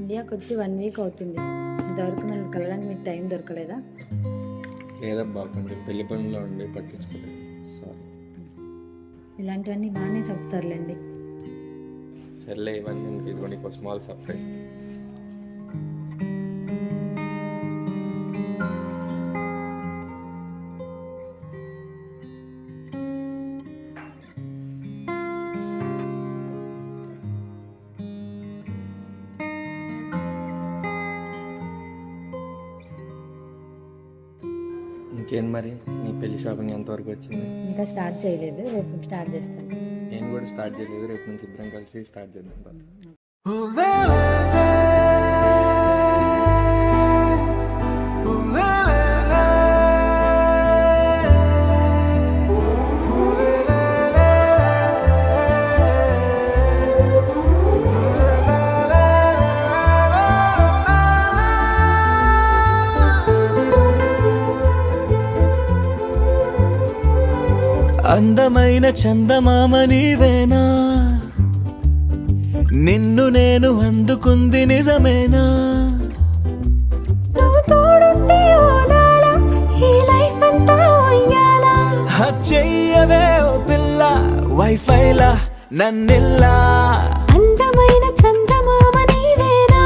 ఇండియాకి వచ్చి 1 వీక్ అవుతుంది. ఇంతవరకు నన్ను కలవడానికి మీకు టైం దొరకలేదా? లేదబ్బా, కొంచెం పెళ్లి పనుల్లో ఉండి పట్టించుకోలేదు, సారీ. ఇలాంటివన్నీ బాగానే చెప్తారులేండి. సర్లే, ఇవన్నీ ఇదిగో నీకు స్మాల్ సర్ప్రైజ్. ఇంకేం మరి, నీ పెళ్లి షాపింగ్ ఎంతవరకు వచ్చింది? ఇంకా స్టార్ట్ చేయలేదు, రేపు స్టార్ట్ చేస్తాను. నేను కూడా స్టార్ట్ చేయలేదు, రేపు నుంచి ఇద్దరం కలిసి స్టార్ట్ చేద్దాం. అందమైన చందమామ నీవేనా, నిన్ను నేను అందుకుంది నిజమేనా? చెయ్యవే ఓ పిల్ల వైఫైలా నన్నిల్లా. అందమైన చందమామ నీవేనా,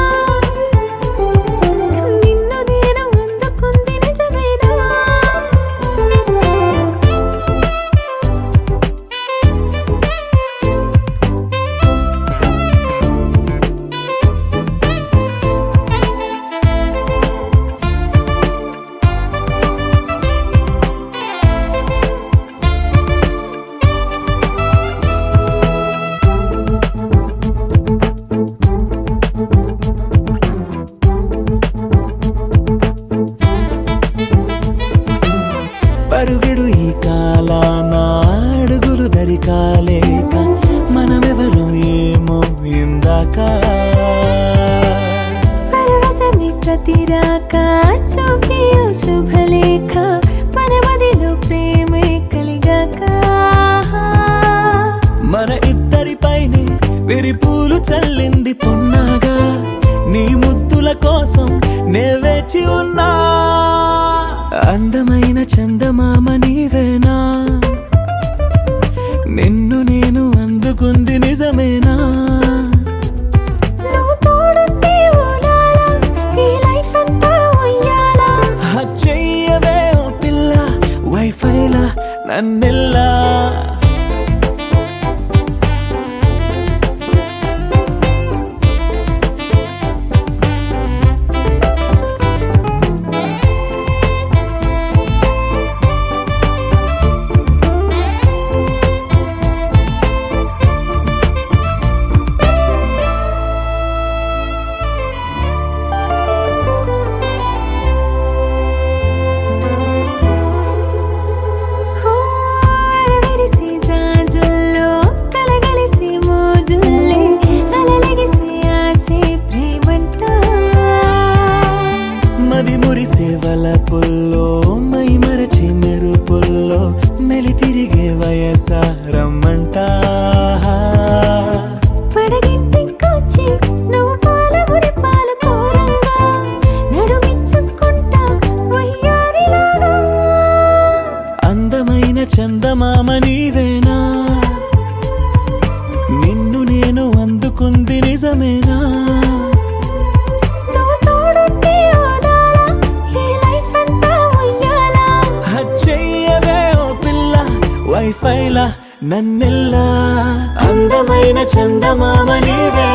నిన్ను నేను అందుకుంది నిజమేనా? పరుగుడు ఈ కాలాన అడుగులు దరికాలేక మనమెవరు ఏమో ఇందాక. పరవశమే ప్రతిరాక చూపి ఓ శుభలేఖ, మన మదిలో ప్రేమే కలిగాక. మన ఇద్దరిపైనే విరిపూలు చల్లింది పొన్నాగా, నీ ముద్దుల కోసం నే వేచి ఉన్నా. అందమైన చందమామ నీవేనా, నిన్ను నేను అందుకుంది నిజమేనా? నువ్వు తోడుంటే ఓలాలా, ఈ లైఫ్ అంతా ఉయ్యాలా. చెయ్యవే ఓ పిల్ల వైఫైలా నన్నెల్లా. పుల్లో మై మరచి మెరుపుల్లో మెలి తిరిగే వయసారమ్మంట. పడగింటికొచ్చి నువ్వు పాలబురి పాలు కోరంగా, నడుమిచ్చుకుంటా వయ్యారిలాగా. అందమైన చందమామ నీవేనా, నిన్ను నేను అందుకుంది నిజమేనా? వైఫైలా నన్నెల్లా. అందమైన చందమామ నీవే